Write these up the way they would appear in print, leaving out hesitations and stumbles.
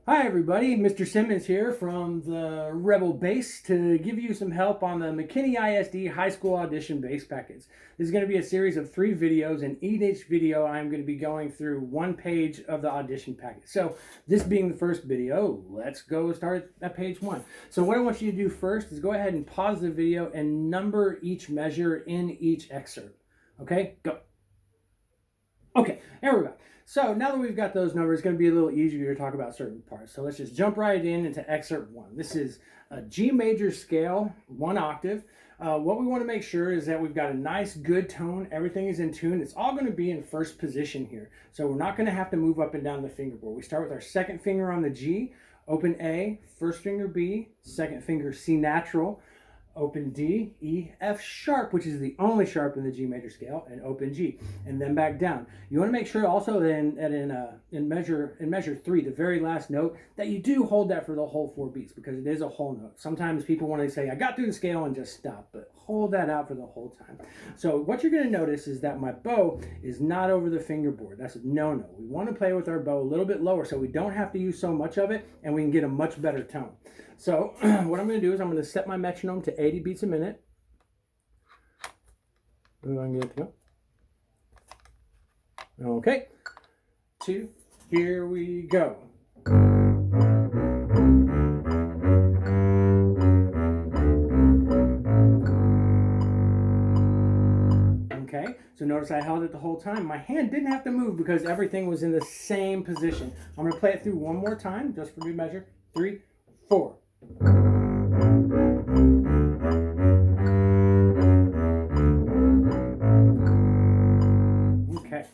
Hi everybody, Mr. Simmons here from the Rebel Bass to give you some help on the McKinney ISD High School Audition Bass Packets. This is going to be a series of 3 videos, and in each video I'm going to be going through one page of the audition packet. So this being the first video, let's go start at page 1. So what I want you to do first is go ahead and pause the video and number each measure in each excerpt. Okay, go. Okay, there we go. So now that we've got those numbers, it's going to be a little easier to talk about certain parts. So let's just jump right into excerpt 1. This is a G major scale, 1 octave. What we want to make sure is that we've got a nice, good tone. Everything is in tune. It's all going to be in first position here. So we're not going to have to move up and down the fingerboard. We start with our second finger on the G, open A, first finger B, second finger C natural, open D, E, F sharp, which is the only sharp in the G major scale, and open G, and then back down. You want to make sure also that in measure 3, the very last note, that you do hold that for the whole 4 beats, because it is a whole note. Sometimes people want to say, I got through the scale and just stop, but hold that out for the whole time. So what you're going to notice is that my bow is not over the fingerboard. That's a no-no. We want to play with our bow a little bit lower so we don't have to use so much of it, and we can get a much better tone. So what I'm going to do is I'm going to set my metronome to 80 beats a minute. I'm going to get it to go. Okay. 2, here we go. Okay, so notice I held it the whole time. My hand didn't have to move because everything was in the same position. I'm going to play it through one more time, just for good measure. 3, 4. Okay,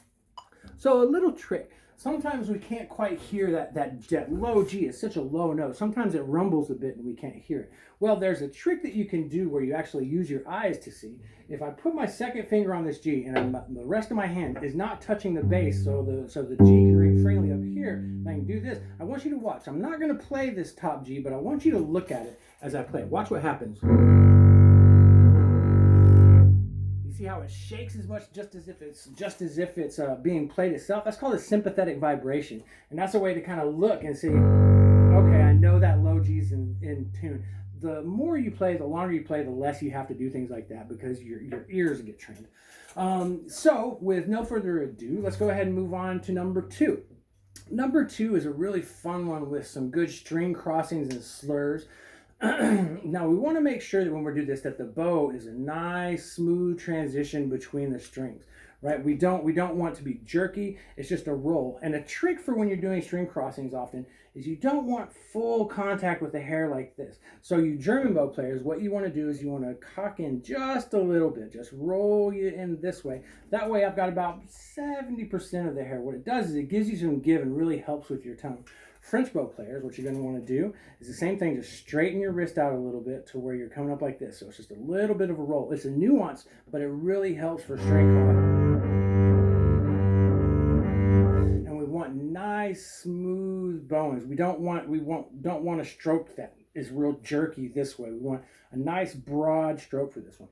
so a little trick. Sometimes we can't quite hear that low G. It's such a low note. Sometimes it rumbles a bit and we can't hear it. Well, there's a trick that you can do where you actually use your eyes to see. If I put my second finger on this G and the rest of my hand is not touching the bass, so the G can ring freely up here, and I can do this, I want you to watch. I'm not going to play this top G, but I want you to look at it as I play it. Watch what happens. See how it shakes as much, just as if it's being played itself. That's called a sympathetic vibration, and that's a way to kind of look and see, okay, I know that low G's in tune. The more you play, the longer you play, the less you have to do things like that because your ears get trained. So with no further ado, let's go ahead and move on to number 2. Number 2 is a really fun one with some good string crossings and slurs. Now we want to make sure that when we do this that the bow is a nice smooth transition between the strings, right? We don't want to be jerky. It's just a roll. And a trick for when you're doing string crossings often is you don't want full contact with the hair like this. So you German bow players, what you want to do is you want to cock in just a little bit, just roll you in this way. That way I've got about 70% of the hair. What it does is it gives you some give and really helps with your tone. French bow players, what you're going to want to do is the same thing, just straighten your wrist out a little bit to where you're coming up like this. So it's just a little bit of a roll. It's a nuance, but it really helps for string crossing. And we want nice, smooth bowings. We don't want a stroke that is real jerky this way. We want a nice, broad stroke for this one.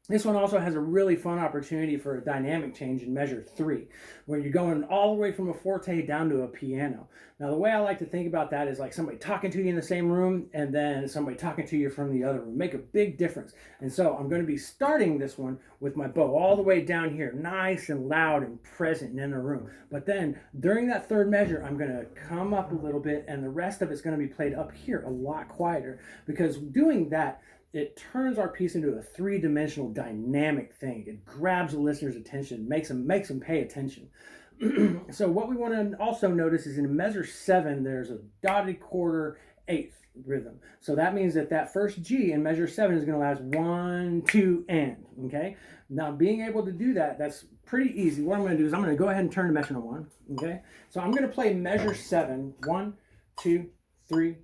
This one also has a really fun opportunity for a dynamic change in measure 3, where you're going all the way from a forte down to a piano. Now, the way I like to think about that is like somebody talking to you in the same room and then somebody talking to you from the other room. Make a big difference. And so I'm going to be starting this one with my bow all the way down here, nice and loud and present and in the room. But then during that third measure, I'm going to come up a little bit, and the rest of it's going to be played up here a lot quieter, because doing that, it turns our piece into a 3-dimensional dynamic thing. It grabs the listener's attention, makes them pay attention. So what we want to also notice is in measure 7, there's a dotted quarter eighth rhythm. So that means that first G in measure 7 is going to last 1, 2, and. Okay. Now being able to do that, that's pretty easy. What I'm going to do is I'm going to go ahead and turn the metronome on. Okay. So I'm going to play measure 7. 1, 2, 3,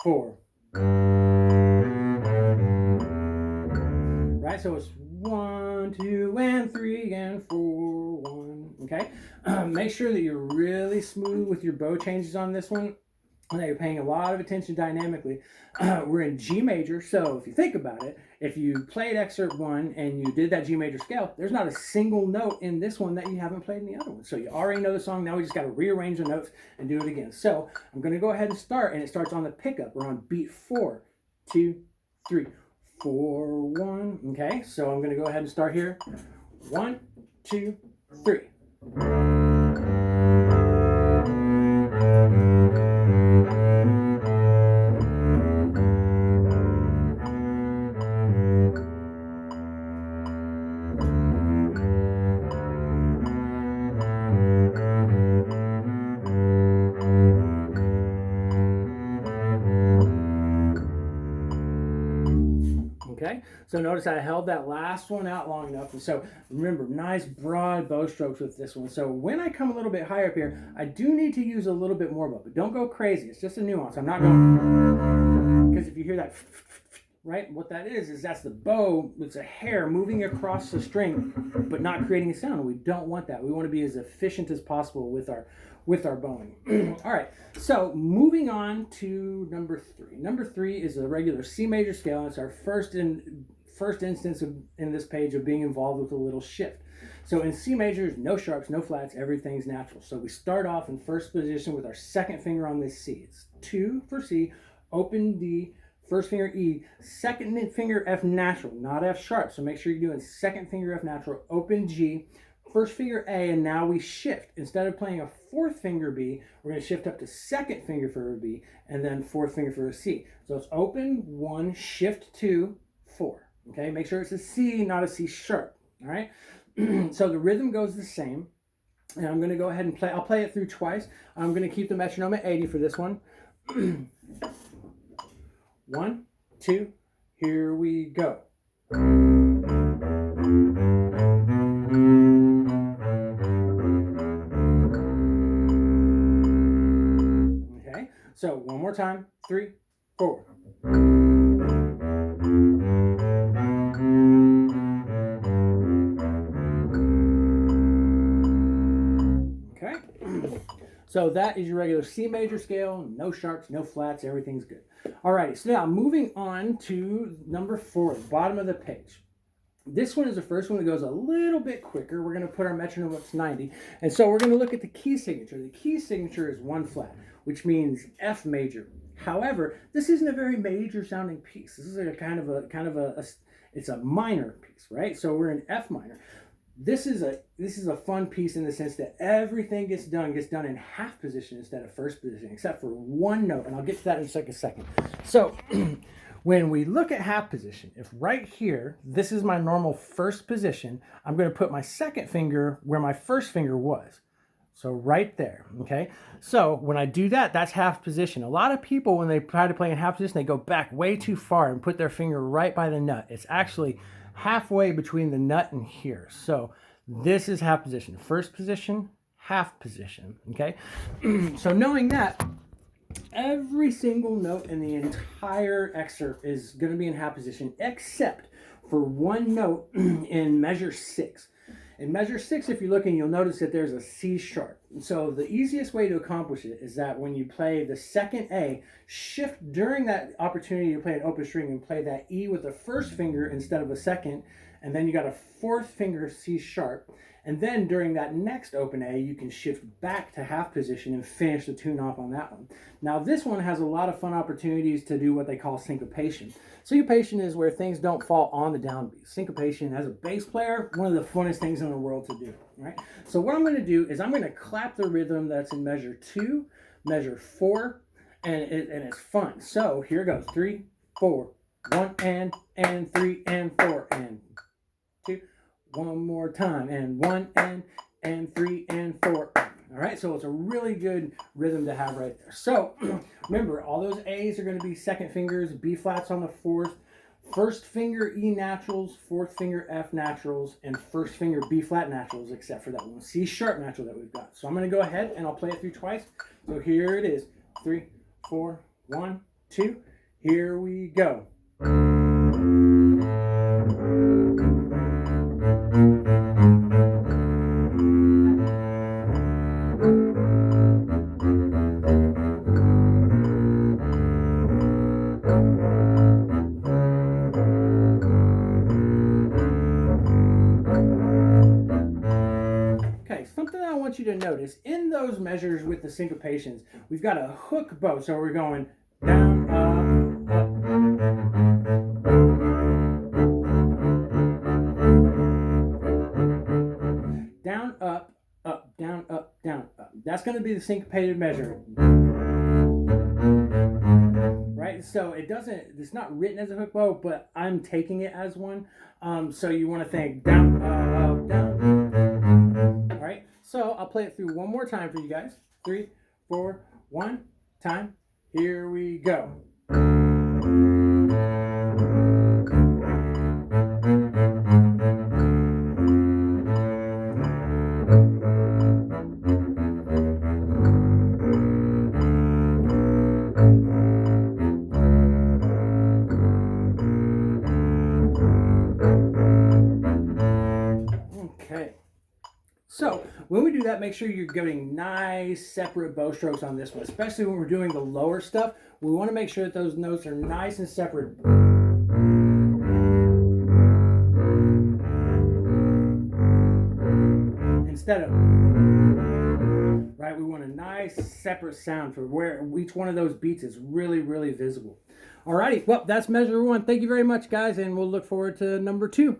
4. Right, so it's 1, 2, and 3, and 4, 1. Okay, make sure that you're really smooth with your bow changes on this one. Now you're paying a lot of attention dynamically. We're in G major, so if you think about it, if you played excerpt 1 and you did that G major scale, there's not a single note in this one that you haven't played in the other one. So you already know the song. Now we just got to rearrange the notes and do it again. So I'm going to go ahead and start, and it starts on the pickup. We're on beat 4, 2, 3, 4, 1. Okay, so I'm going to go ahead and start here. 1, 2, 3. Okay, so notice I held that last one out long enough. And so remember, nice broad bow strokes with this one. So when I come a little bit higher up here, I do need to use a little bit more bow, but don't go crazy. It's just a nuance. I'm not going, because if you hear that, right, what that is that's the bow. It's a hair moving across the string, but not creating a sound. We don't want that. We want to be as efficient as possible with our bowing. All right, so moving on to number 3. Number 3 is a regular C major scale, and it's our first instance in this page of being involved with a little shift. So in C major, no sharps, no flats, everything's natural. So we start off in first position with our second finger on this C. It's 2 for C, open D, first finger E, second finger F natural, not F sharp. So make sure you're doing second finger F natural, open G, first finger A, and now we shift. Instead of playing a fourth finger B, we're going to shift up to second finger for a B, and then fourth finger for a C. So it's open 1, shift 2, 4. Okay, make sure it's a C, not a C sharp. All right, so the rhythm goes the same, and I'm going to go ahead and play. I'll play it through twice. I'm going to keep the metronome at 80 for this one. 1, 2, here we go. Okay, so one more time. 3, 4. Okay, so that is your regular C major scale. No sharps, no flats, everything's good. Alrighty, so now moving on to number 4, the bottom of the page. This one is the first one that goes a little bit quicker. We're going to put our metronome up to 90. And so we're going to look at the key signature. The key signature is 1 flat, which means F major. However, this isn't a very major sounding piece. This is a kind of a it's a minor piece, right? So we're in F minor. This is a fun piece in the sense that everything gets done in half position instead of first position, except for one note, and I'll get to that in just a second. So when we look at half position, if right here, this is my normal first position, I'm going to put my second finger where my first finger was. So right there, okay? So when I do that, that's half position. A lot of people, when they try to play in half position, they go back way too far and put their finger right by the nut. It's actually halfway between the nut and here. So this is half position. First position, half position, okay? So knowing that, every single note in the entire excerpt is going to be in half position, except for one note in measure 6. In measure 6, if you're looking, you'll notice that there's a C sharp. So the easiest way to accomplish it is that when you play the second A, shift during that opportunity to play an open string and play that E with the first finger instead of a second, and then you got a fourth finger C sharp. And then during that next open A, you can shift back to half position and finish the tune off on that one. Now this one has a lot of fun opportunities to do what they call syncopation. Syncopation is where things don't fall on the downbeat. Syncopation, as a bass player, one of the funnest things in the world to do, right? So what I'm going to do is I'm going to clap the rhythm that's in measure 2, measure 4, and it's fun. So here goes, 3, 4, 1 and 3 and 4 and 2. One more time, and 1 and 3 and 4. All right, so it's a really good rhythm to have right there. So remember, all those A's are going to be second fingers, B flats on the fourth, first finger E naturals, fourth finger F naturals, and first finger B flat naturals, except for that one C sharp natural that we've got. So I'm going to go ahead and I'll play it through twice. So here it is, 3, 4, 1, 2. Here we go. to notice in those measures with the syncopations, we've got a hook bow. So we're going down, up, down, up, up, down, up, down, up. That's going to be the syncopated measure. Right? So it's not written as a hook bow, but I'm taking it as one. So you want to think down, down. All right. So I'll play it through one more time for you guys. 3, 4, 1 time. Here we go. Okay. So when we do that, make sure you're getting nice separate bow strokes on this one, especially when we're doing the lower stuff. We want to make sure that those notes are nice and separate. Instead of, right, we want a nice separate sound for where each one of those beats is really, really visible. Alrighty, well, that's measure 1. Thank you very much, guys, and we'll look forward to number 2.